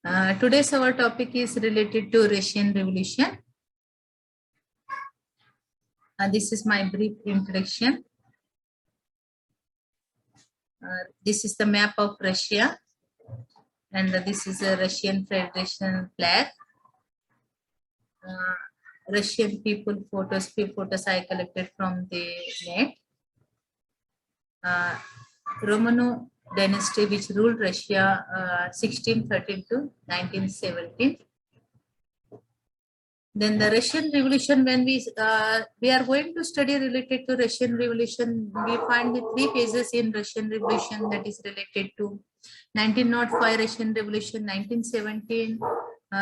Today's our topic is related to Russian Revolution. This is my brief introduction. This is the map of Russia, and this is a Russian Federation flag. Russian people photos, few photos I collected from the net. Romanov dynasty, which ruled Russia 1613 to 1917. Then the Russian Revolution, when we are going to study related to Russian Revolution, we find the three phases in Russian Revolution, that is related to 1905 Russian Revolution, 1917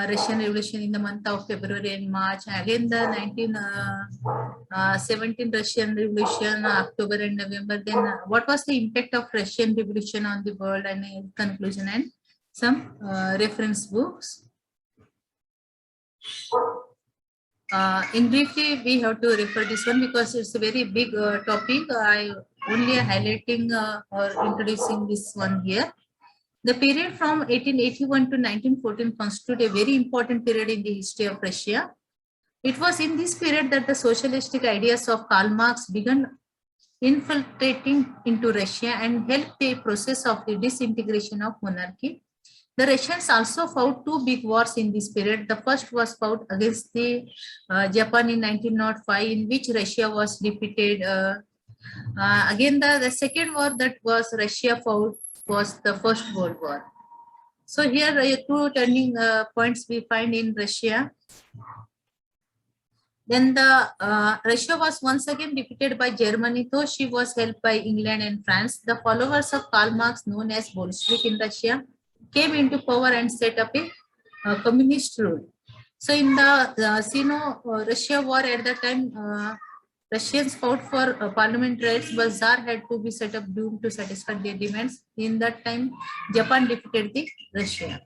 Russian Revolution in the month of February and March, again the 1917 Russian Revolution, October and November. Then what was the impact of Russian Revolution on the world, and conclusion and some reference books. In briefly, we have to refer this one because it's a very big topic. I only highlighting or introducing this one here. The period from 1881 to 1914 constitute a very important period in the history of Russia. It was in this period that the socialistic ideas of Karl Marx began infiltrating into Russia and helped the process of the disintegration of monarchy. The Russians also fought two big wars in this period. The first was fought against the Japan in 1905, in which Russia was defeated. Again, the second war that was Russia fought was the First World War. So here two turning points we find in Russia. Then the Russia was once again defeated by Germany, though she was helped by England and France. The followers of Karl Marx, known as Bolshevik in Russia, came into power and set up a communist rule. So in the Sino-Russia war at that time, Russians fought for parliament rights, but Tsar had to be set up doomed to satisfy their demands. In that time, Japan defeated the Russia.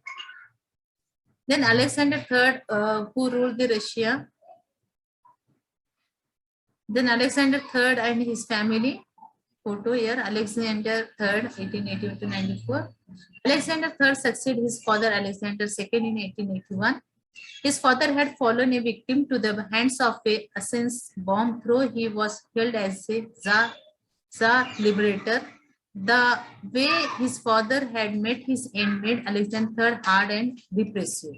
Then Alexander III, who ruled the Russia. Then Alexander III and his family. Photo here, Alexander III, 1881 to 94. Alexander III succeeded his father Alexander II in 1881. His father had fallen a victim to the hands of a Assassin's bomb, though he was killed as a Tsar liberator. The way his father had met his end made Alexander III hard and repressive.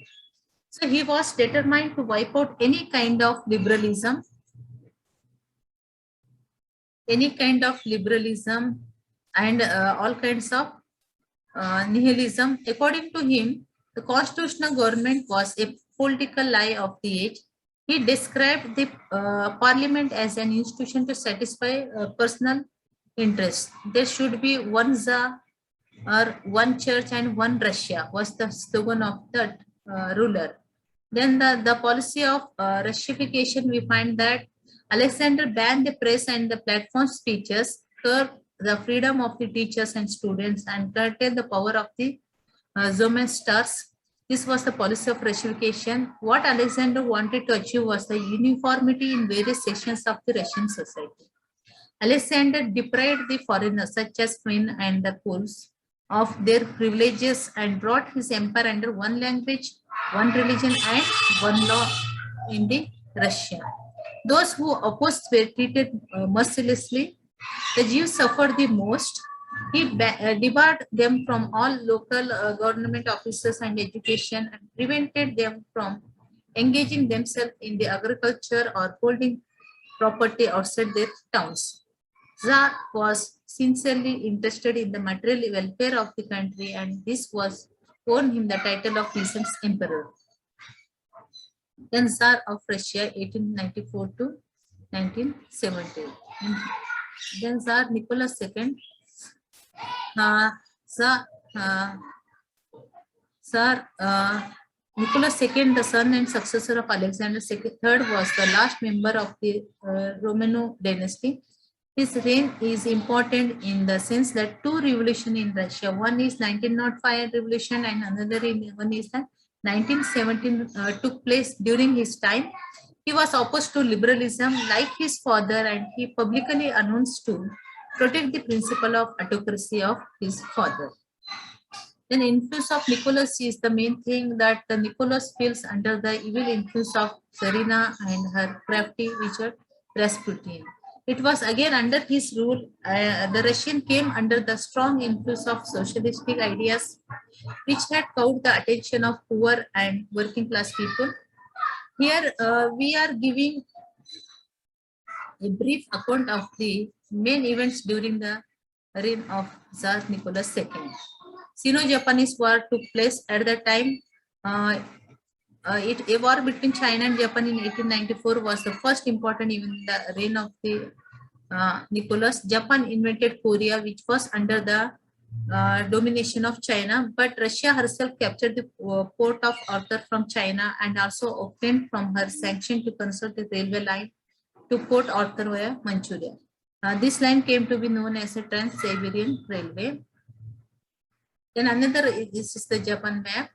So he was determined to wipe out any kind of liberalism and all kinds of nihilism. According to him, the constitutional government was a political lie of the age. He described the parliament as an institution to satisfy personal interests. There should be one Tsar or one church and one Russia was the slogan of that ruler. Then the policy of Russification, we find that Alexander banned the press and the platform speeches, curbed the freedom of the teachers and students, and curtailed the power of the Zemstars. This was the policy of Russification. What Alexander wanted to achieve was the uniformity in various sections of the Russian society. Alexander deprived the foreigners, such as Finns and the Poles, of their privileges and brought his empire under one language, one religion, and one law in the Russia. Those who opposed were treated mercilessly. The Jews suffered the most. He debarred them from all local government offices and education and prevented them from engaging themselves in the agriculture or holding property outside their towns. Tsar was sincerely interested in the material welfare of the country, and this was won him the title of peasants' emperor. Then Tsar of Russia, 1894 to 1970. Then Tsar Nicholas II. Nicholas II, the son and successor of Alexander III, was the last member of the Romanov dynasty. His reign is important in the sense that two revolutions in Russia, one is 1905 revolution and another one is the 1917 took place during his time. He was opposed to liberalism like his father, and he publicly announced to protect the principle of autocracy of his father. Then influence of Nicholas is the main thing, that the Nicholas feels under the evil influence of Serena and her crafty Richard Rasputin. It was again under his rule, the Russian came under the strong influence of socialistic ideas, which had caught the attention of poor and working class people. Here we are giving a brief account of the main events during the reign of Tsar Nicholas II. Sino-Japanese War took place at the time. A war between China and Japan in 1894 was the first important event in the reign of the Nicholas. Japan invented Korea, which was under the domination of China, but Russia herself captured the port of Arthur from China and also obtained from her sanction to construct a railway line to Port Arthur via Manchuria. This line came to be known as a Trans-Siberian Railway. Then another, this is the Japan map.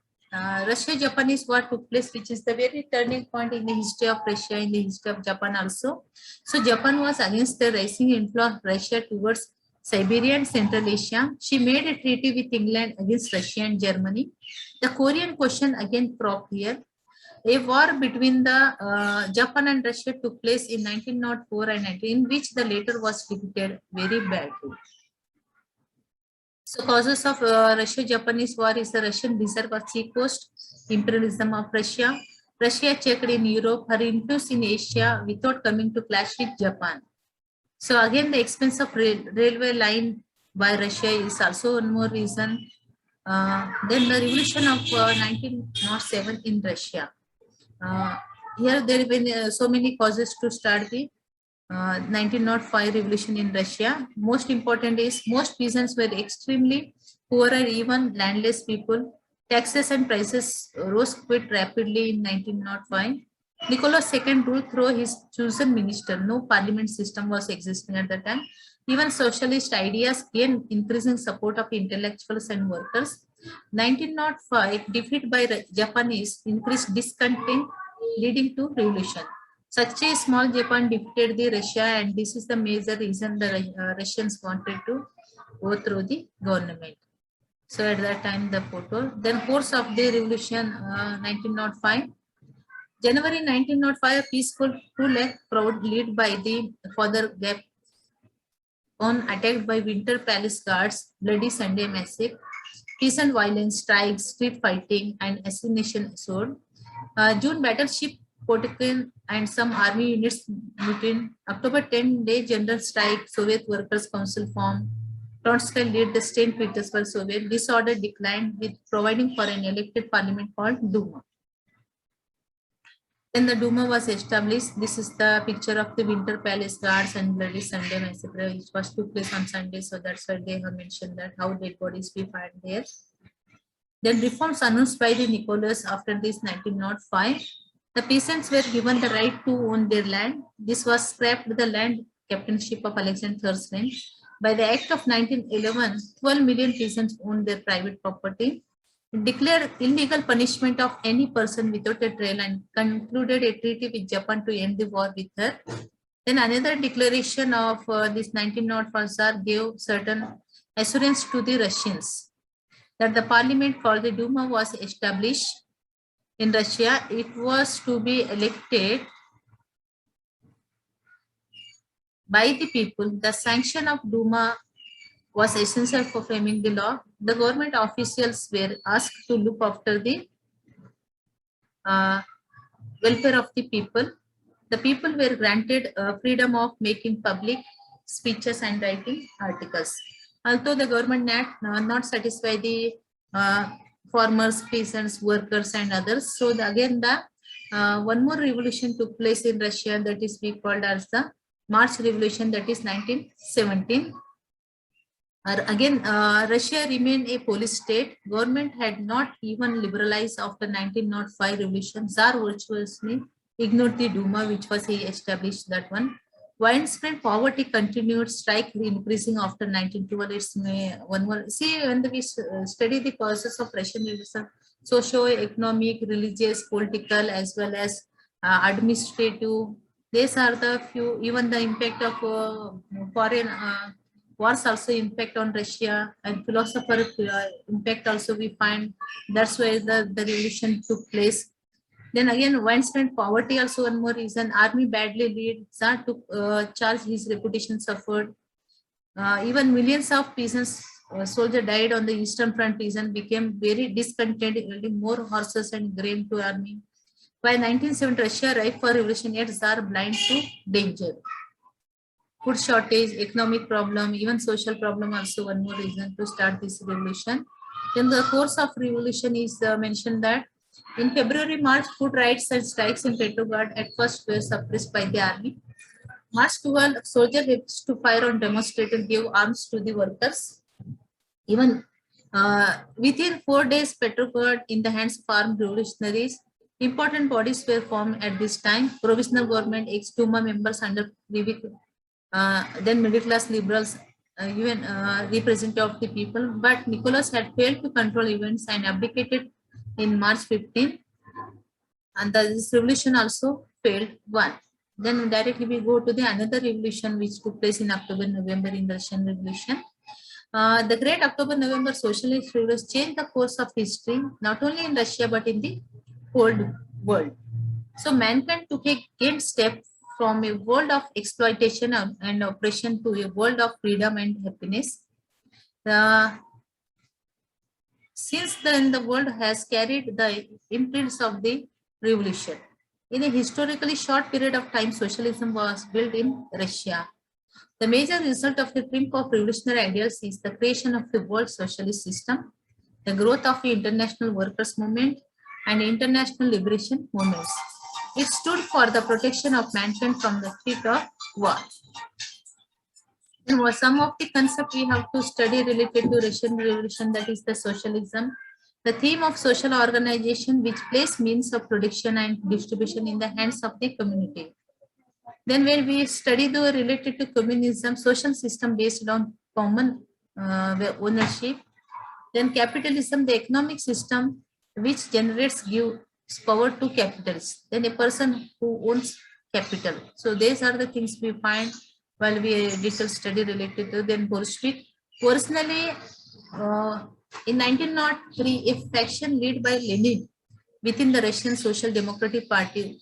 Russia-Japanese War took place, which is the very turning point in the history of Russia, in the history of Japan also. So Japan was against the rising influence of Russia towards Siberia and Central Asia. She made a treaty with England against Russia and Germany. The Korean question again cropped here. A war between the Japan and Russia took place in 1904 and 19, in which the latter was defeated very badly. So causes of Russia-Japanese war is the Russian reserve of sea coast, imperialism of Russia. Russia checked in Europe, her influence in Asia without coming to clash with Japan. So again, the expense of railway line by Russia is also one more reason. Then the revolution of 1907 in Russia. Here there have been so many causes to start the 1905 revolution in Russia. Most important is most peasants were extremely poor and even landless people. Taxes and prices rose quite rapidly in 1905. Nicholas II ruled through his chosen minister. No parliament system was existing at the time. Even socialist ideas gained increasing support of intellectuals and workers. 1905 defeat by Japanese increased discontent, leading to revolution. Such a small Japan defeated the Russia, and this is the major reason the Russians wanted to overthrow the government. So at that time, the photo. Then course of the revolution, 1905. January 1905, a peaceful 2 lakh crowd led by the Father Gap on attacked by Winter Palace guards, Bloody Sunday massacre, peasant violence, strikes, street fighting, and assassination sword. June battleship Potemkin and some army units mutiny. October 10 day general strike, Soviet Workers' Council formed. Trotsky led the St. Petersburg Soviet. Disorder declined with providing for an elected parliament called Duma. Then the Duma was established. This is the picture of the Winter Palace guards and Bloody Sunday massacre, which was took place on Sunday. So that's why they have mentioned that how dead bodies we find there. Then reforms announced by the Nicholas after this 1905. The peasants were given the right to own their land. This was scrapped the land captainship of Alexander III. By the Act of 1911, 12 million peasants owned their private property. It declared illegal punishment of any person without a trial and concluded a treaty with Japan to end the war with her. Then another declaration of this 1905 Tsar gave certain assurance to the Russians that the parliament called the Duma was established in Russia. It was to be elected by the people. The sanction of Duma was essential for framing the law. The government officials were asked to look after the welfare of the people. The people were granted freedom of making public speeches and writing articles. Although the government not satisfy the farmers, peasants, workers, and others. So again, the one more revolution took place in Russia, that is we called as the March Revolution, that is 1917. Again, Russia remained a police state. Government had not even liberalized after 1905 revolution. Tsar virtuously ignored the Duma, which was he established that one. Widespread poverty continued, strike increasing after 1912. It's one more. See, when we study the causes of Russian revolution, socio-economic, religious, political, as well as administrative. These are the few. Even the impact of foreign wars also impact on Russia, and philosopher impact also we find. That's why the revolution took place. Then again, widespread poverty also one more reason. Army badly lead. Tsar took charge. His reputation suffered. Even millions of peasants, soldiers died on the Eastern Front. Peasants became very discontented, yielding more horses and grain to army. By 1970, Russia ripe for revolution, yet Tsar blind to danger. Food shortage, economic problem, even social problem also one more reason to start this revolution. Then the course of revolution is mentioned that in February, March, food riots and strikes in Petrograd at first were suppressed by the army. March 12, soldiers refused to fire on demonstrators, gave arms to the workers. Even within 4 days, Petrograd in the hands of armed revolutionaries. Important bodies were formed at this time. Provisional government, ex-Duma members under then middle class liberals, even representative of the people. But Nicholas had failed to control events and abdicated in March 15, and this revolution also failed. One. Then directly we go to the another revolution which took place in October, November in the Russian Revolution. The Great October-November Socialist Revolution changed the course of history, not only in Russia but in the whole world. So mankind took a great step from a world of exploitation and oppression to a world of freedom and happiness. Since then, the world has carried the imprints of the revolution. In a historically short period of time, socialism was built in Russia. The major result of the triumph of revolutionary ideals is the creation of the world socialist system, the growth of the international workers' movement, and international liberation movements. It stood for the protection of mankind from the threat of war. And what some of the concepts we have to study related to Russian Revolution, that is the socialism. The theme of social organization, which place means of production and distribution in the hands of the community. Then when we study the related to communism, social system based on common ownership. Then capitalism, the economic system which gives power to capitalists. Then a person who owns capital. So these are the things we find while we did a study related to then Bolshevik. Personally, in 1903, a faction led by Lenin within the Russian Social Democratic Party.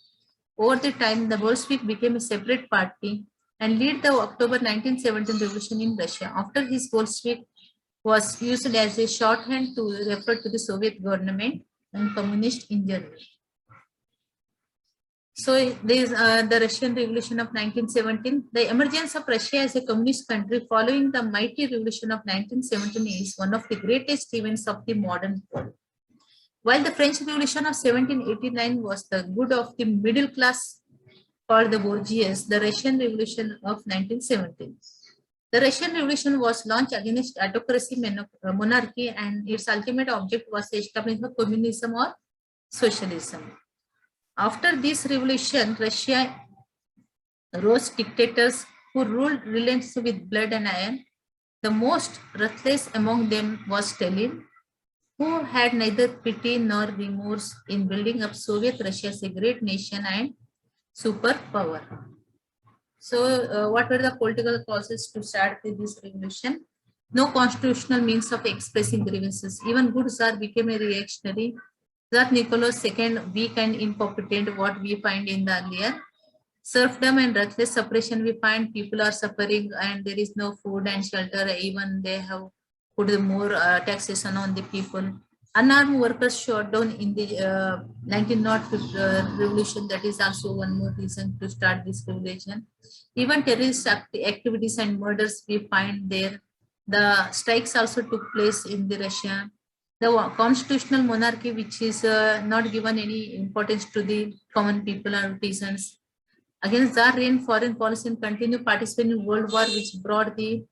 Over the time, the Bolshevik became a separate party and led the October 1917 revolution in Russia. After his Bolshevik was used as a shorthand to refer to the Soviet government and communist in general. So there is the Russian Revolution of 1917. The emergence of Russia as a communist country following the mighty revolution of 1917 is one of the greatest events of the modern world. While the French Revolution of 1789 was the good of the middle class called the bourgeois, the Russian Revolution of 1917. The Russian Revolution was launched against autocracy, monarchy, and its ultimate object was the establishment of communism or socialism. After this revolution, Russia rose dictators who ruled relentlessly with blood and iron. The most ruthless among them was Stalin, who had neither pity nor remorse in building up Soviet Russia as a great nation and superpower. So, what were the political causes to start this revolution? No constitutional means of expressing grievances. Even good Tsar became a reactionary. Tsar Nicholas II, weak and incompetent, what we find in the earlier. Serfdom and ruthless suppression, we find people are suffering and there is no food and shelter. Even they have put more taxation on the people. Unarmed workers shot down in the 1905 revolution. That is also one more reason to start this revolution. Even terrorist activities and murders we find there. The strikes also took place in the Russia. The constitutional monarchy, which is not given any importance to the common people or peasants. Against Tsar reign, foreign policy and continue participating in World War, which brought the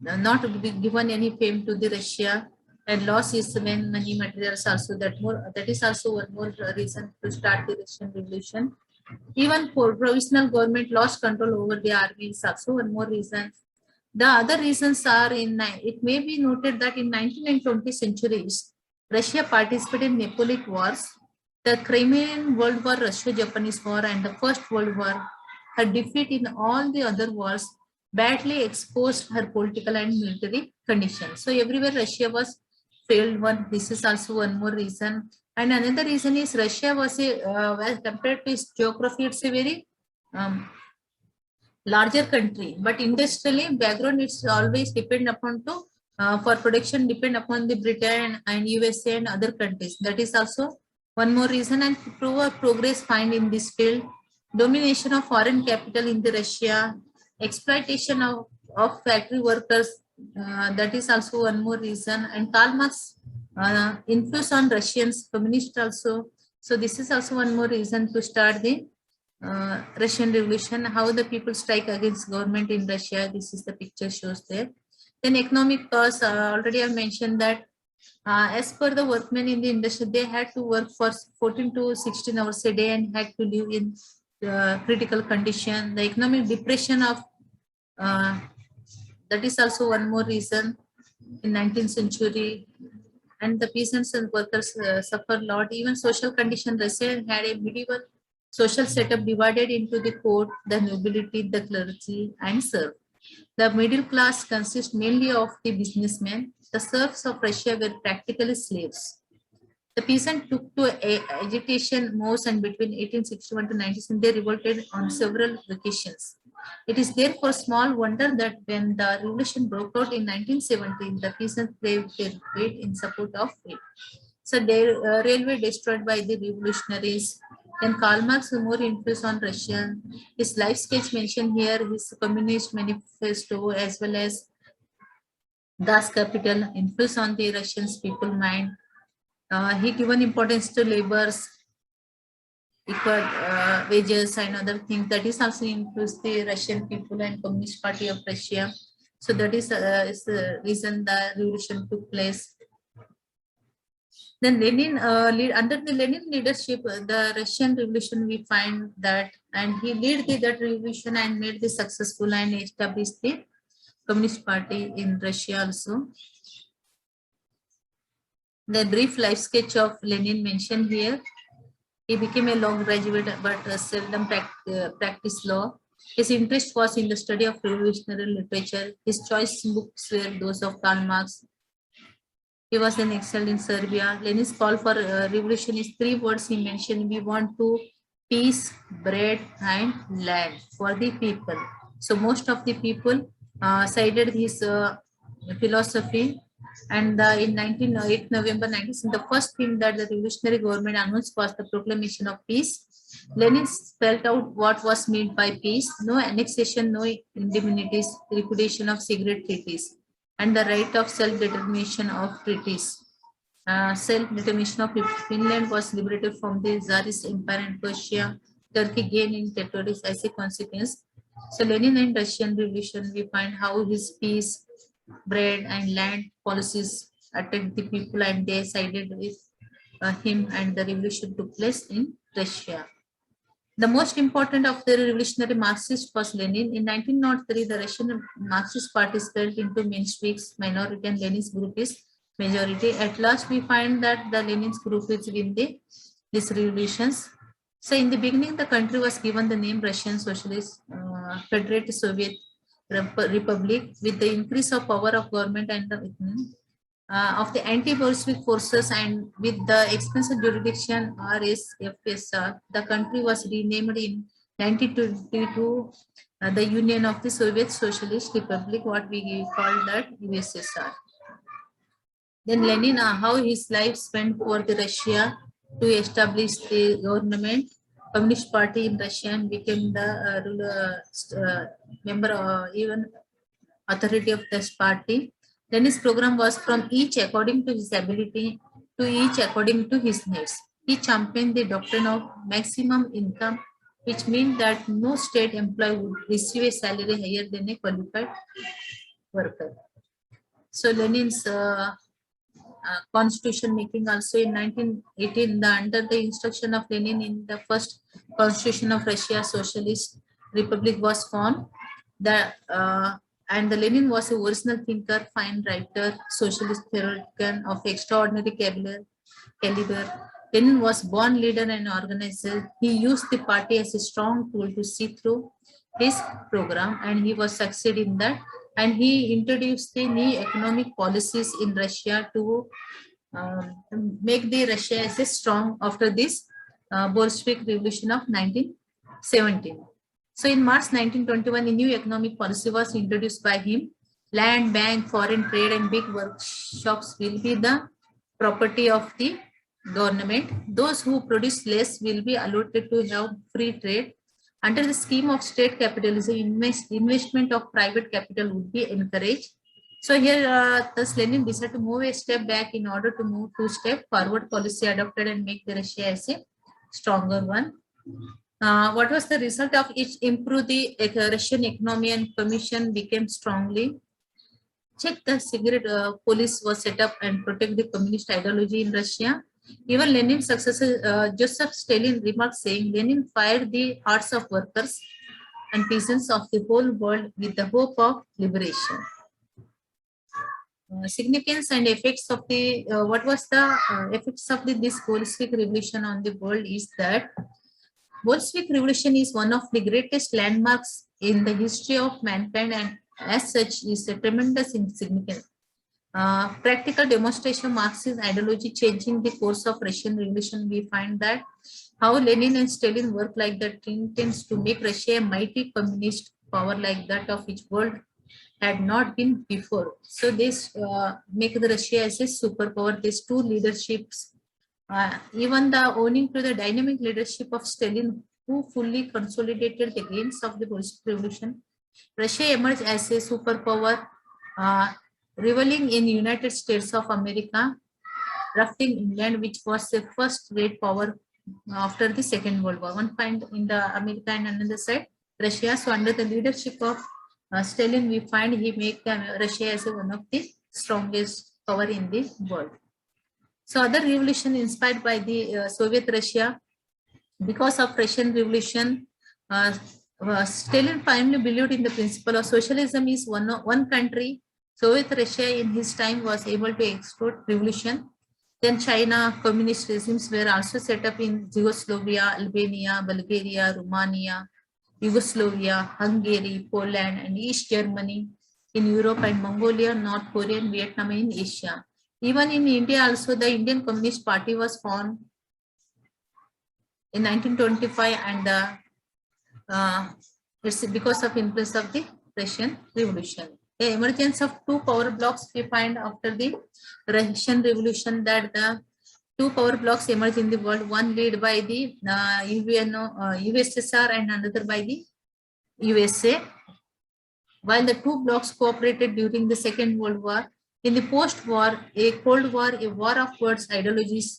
not given any fame to the Russia, and loss is when money materials also that is also one more reason to start the Russian Revolution. Even for provisional government lost control over the army is also one more reason. The other reasons are it may be noted that in 19th and 20th centuries, Russia participated in Napoleonic Wars, the Crimean World War, Russo-Japanese War, and the First World War. Her defeat in all the other wars badly exposed her political and military conditions. So everywhere Russia was failed one. This is also one more reason. And another reason is Russia was well, compared to its geography, it's a very larger country, but industrially background it's always depend upon to for production depend upon the Britain and USA and other countries. That is also one more reason. And progress find in this field, domination of foreign capital in the Russia, exploitation of factory workers, that is also one more reason. And Karl Marx influence on Russians communist also. So this is also one more reason to start the Russian Revolution, how the people strike against government in Russia. This is the picture shows there. Then economic cause, already I mentioned that as per the workmen in the industry, they had to work for 14 to 16 hours a day and had to live in critical condition. The economic depression of that is also one more reason in 19th century. And the peasants and workers suffer a lot. Even social condition, Russia had a medieval social setup divided into the court, the nobility, the clergy, and serf. The middle class consists mainly of the businessmen. The serfs of Russia were practically slaves. The peasant took to agitation most and between 1861 to 1960 they revolted on several occasions. It is therefore small wonder that when the revolution broke out in 1917, the peasants paved their way in support of it. So their railway destroyed by the revolutionaries. Then Karl Marx more influence on Russia. His life sketch mentioned here, his Communist Manifesto as well as Das Kapital influence on the Russians people mind. He given importance to labor's equal wages and other things. That is also influenced the Russian people and Communist Party of Russia. So that is the reason the revolution took place. Then Lenin, under the Lenin leadership, the Russian Revolution, we find that, and he led that revolution and made the successful and established the Communist Party in Russia also. The brief life sketch of Lenin mentioned here. He became a law graduate but seldom practiced law. His interest was in the study of revolutionary literature. His choice books were those of Karl Marx. He was then excelled in Serbia. Lenin's call for revolution is 3 words he mentioned. We want to peace, bread, and land for the people. So most of the people sided his philosophy. And in 8 November 19, the first thing that the revolutionary government announced was the proclamation of peace. Lenin spelled out what was meant by peace: no annexation, no indemnities, liquidation of secret treaties, and the right of self-determination of treaties. Self-determination of Finland was liberated from the Tsarist Empire and Persia. Turkey gained in territories as a consequence. So Lenin and Russian Revolution, we find how his peace, bread, and land policies attacked the people, and they sided with him, and the revolution took place in Russia. The most important of the revolutionary Marxist was Lenin. In 1903, the Russian Marxist Party split into Mensheviks, minority, and Lenin's group is majority. At last, we find that the Lenin's group is win these revolutions. So, in the beginning, the country was given the name Russian Socialist Federate Soviet Republic. With the increase of power of government and the of the anti-Bolshevik forces and with the expensive jurisdiction RSFSR, the country was renamed in 1922 the Union of the Soviet Socialist Republic, what we call that USSR. Then Lenin, how his life spent for the Russia to establish the government, Communist Party in Russia, and became the member even authority of this party. Then his program was from each according to his ability to each according to his needs. He championed the doctrine of maximum income, which means that no state employee would receive a salary higher than a qualified worker. So Lenin's constitution making also in 1918, under the instruction of Lenin in the first constitution of Russia Socialist Republic was formed. And the Lenin was a original thinker, fine writer, socialist theoretician of extraordinary caliber. Lenin was born leader and organizer. He used the party as a strong tool to see through his program, and he was succeed in that. And he introduced the new economic policies in Russia to make the Russia as a strong after this Bolshevik Revolution of 1917. So in March 1921, a new economic policy was introduced by him. Land, bank, foreign trade, and big workshops will be the property of the government. Those who produce less will be allotted to have free trade. Under the scheme of state capitalism, investment of private capital would be encouraged. So here, thus Lenin decided to move a step back in order to move two step forward policy adopted and make the Russia as a stronger one. What was the result of it? Improve the Russian economy, and commission became strongly. Check the cigarette police was set up and protect the communist ideology in Russia. Even Lenin's successor Joseph Stalin remarked saying, Lenin fired the hearts of workers and peasants of the whole world with the hope of liberation. Significance and effects of the what was the effects of this Bolshevik revolution on the world is that Bolshevik revolution is one of the greatest landmarks in the history of mankind, and as such is a tremendous significance. Practical demonstration of Marxist ideology changing the course of Russian revolution. We find that how Lenin and Stalin work like that intends to make Russia a mighty communist power like that of which world had not been before. So this make the Russia as a superpower. These two leaderships, even the owning to the dynamic leadership of Stalin, who fully consolidated the gains of the Bolshevik Revolution, Russia emerged as a superpower, reveling in United States of America, drafting England, which was the first great power after the Second World War. One find in the America and another side Russia. So under the leadership of Stalin, we find he make Russia as one of the strongest power in the world. So other revolution inspired by the Soviet Russia. Because of Russian Revolution, Stalin firmly believed in the principle of socialism is one country. Soviet Russia in his time was able to export revolution. Then China, communist regimes were also set up in Yugoslavia, Albania, Bulgaria, Romania, Yugoslavia, Hungary, Poland, and East Germany in Europe, and Mongolia, North Korea, and Vietnam in Asia. Even in India also, the Indian Communist Party was formed in 1925, and it's because of influence of the Russian Revolution. The emergence of two power blocks we find after the Russian Revolution, that the two power blocks emerged in the world, one led by the USSR and another by the USA. While the two blocks cooperated during the Second World War, in the post-war, a Cold War, a war of words ideologies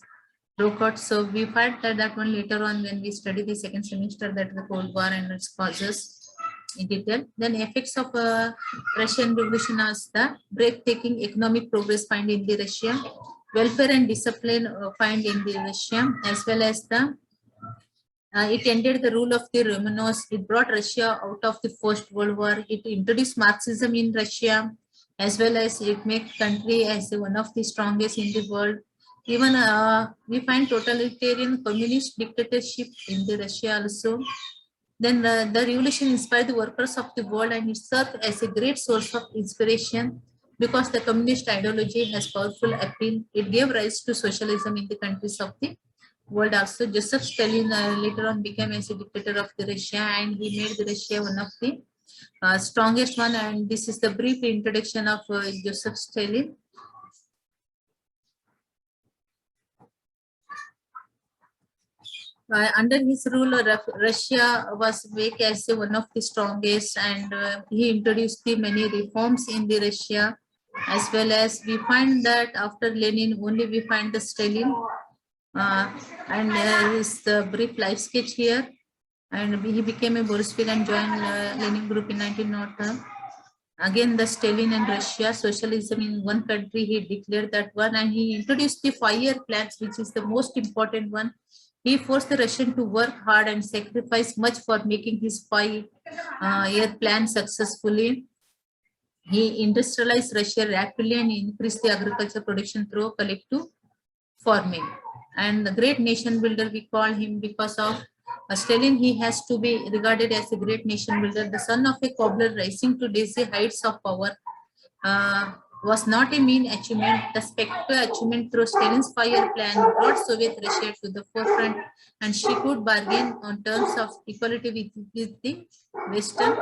broke out. So we find that one later on when we study the second semester, that the Cold War and its causes in detail. Then effects of Russian Revolution as the breathtaking economic progress find in the Russia, welfare and discipline find in the Russia, as well as the it ended the rule of the Romanovs. It brought Russia out of the First World War. It introduced Marxism in Russia, as well as it made country as one of the strongest in the world. Even we find totalitarian communist dictatorship in the Russia also. Then the revolution inspired the workers of the world, and it served as a great source of inspiration because the communist ideology has powerful appeal. It gave rise to socialism in the countries of the world also. Joseph Stalin later on became as a dictator of the Russia, and he made the Russia one of the strongest one. And this is the brief introduction of Joseph Stalin. Under his rule, Russia was made as one of the strongest, and he introduced the many reforms in the Russia, as well as we find that after Lenin only we find the Stalin, and there is the brief life sketch here, and he became a Bolshevik and joined Lenin group in 1901. Again, the Stalin and Russia, socialism in one country, he declared that one, and he introduced the 5-year plans, which is the most important one. He forced the Russian to work hard and sacrifice much for making his 5-year plan successfully. He industrialized Russia rapidly and increased the agriculture production through collective farming. And the great nation builder, we call him because of Stalin, he has to be regarded as a great nation builder, the son of a cobbler rising to dizzy heights of power. Was not a mean achievement. The spectacular achievement through Stalin's fire plan brought Soviet Russia to the forefront, and she could bargain on terms of equality with the Western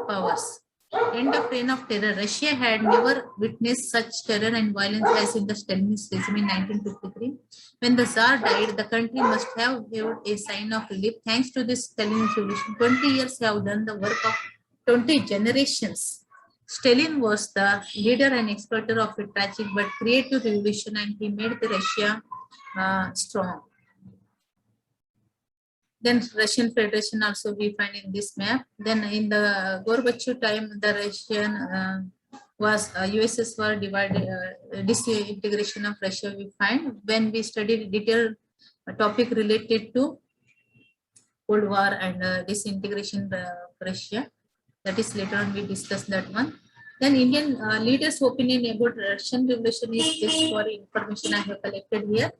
powers. End of reign of terror. Russia had never witnessed such terror and violence as in the Stalinist regime in 1953. When the Tsar died, the country must have held a sign of relief. Thanks to this Stalinist revolution, 20 years have done the work of 20 generations. Stalin was the leader and exploiter of a tragic but creative revolution, and he made the Russia strong. Then Russian Federation also we find in this map. Then in the Gorbachev time, the Russian USS were divided, disintegration of Russia we find. When we studied detailed topic related to Cold War and disintegration of Russia, that is later on we discuss that one. Then Indian leaders' opinion about Russian Revolution is just for information I have collected here.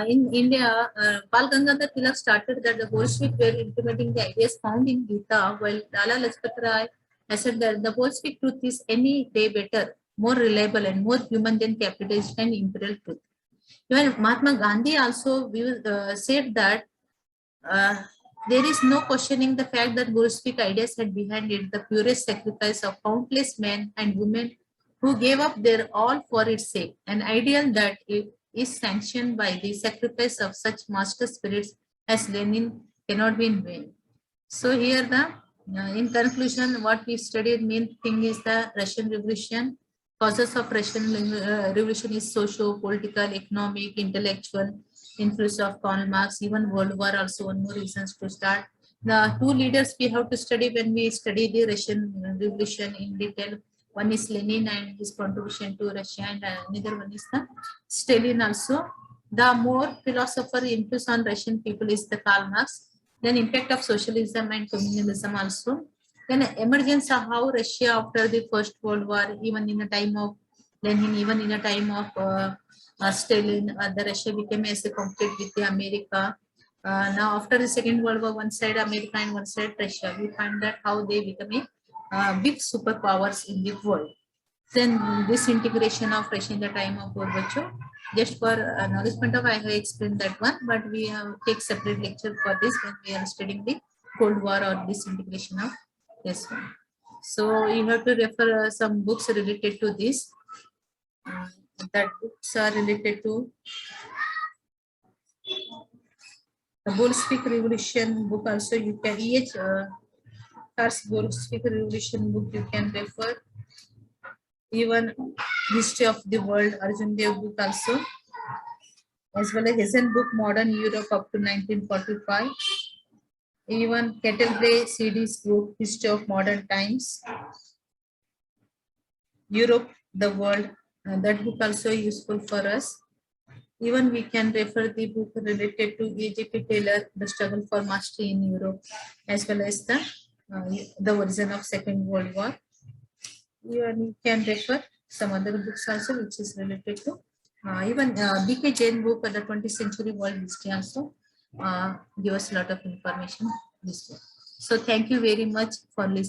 In India, Bal Gangadhar Tilak started that the Bolshevik were implementing the ideas found in Gita, while Lala Lajpat Rai has said that the Bolshevik truth is any day better, more reliable and more human than capitalist and imperial truth. Even Mahatma Gandhi also said that there is no questioning the fact that Bolshevik ideas had behind it the purest sacrifice of countless men and women who gave up their all for its sake, an ideal that is sanctioned by the sacrifice of such master spirits as Lenin cannot be in vain. So here in conclusion, what we studied main thing is the Russian Revolution. Causes of Russian Revolution is socio-political, economic, intellectual, influence of Karl Marx, even World War also one more reasons to start. The two leaders we have to study when we study the Russian Revolution in detail. One is Lenin and his contribution to Russia, and another one is the Stalin also. The more philosopher influence on Russian people is the Karl Marx. Then impact of socialism and communalism also. Then emergence of how Russia after the First World War, even in the time of Lenin, even in the time of Stalin, the Russia became as a conflict with the America. Now after the Second World War, one side America and one side Russia. We find that how they become a big superpowers in the world. Then this integration of Russia in the time of Gorbachev. Just for acknowledgement of, I have explained that one, but we have take separate lecture for this when we are studying the Cold War or disintegration of this one. So you have to refer some books related to this. That books are related to the Bolshevik Revolution book. Also, you can Bolshevik Revolution book you can refer. Even History of the World, Arjun Dev book also, as well as Hessen book, Modern Europe up to 1945. Even Kettlebray CD's book, History of Modern Times, Europe, the World, that book also useful for us. Even we can refer the book related to A.J.P. Taylor, The Struggle for Mastery in Europe, as well as the origin of Second World War. You can refer some other books also which is related to even B.K. Jain book, The 20th Century World History also give us a lot of information this way. So thank you very much for listening.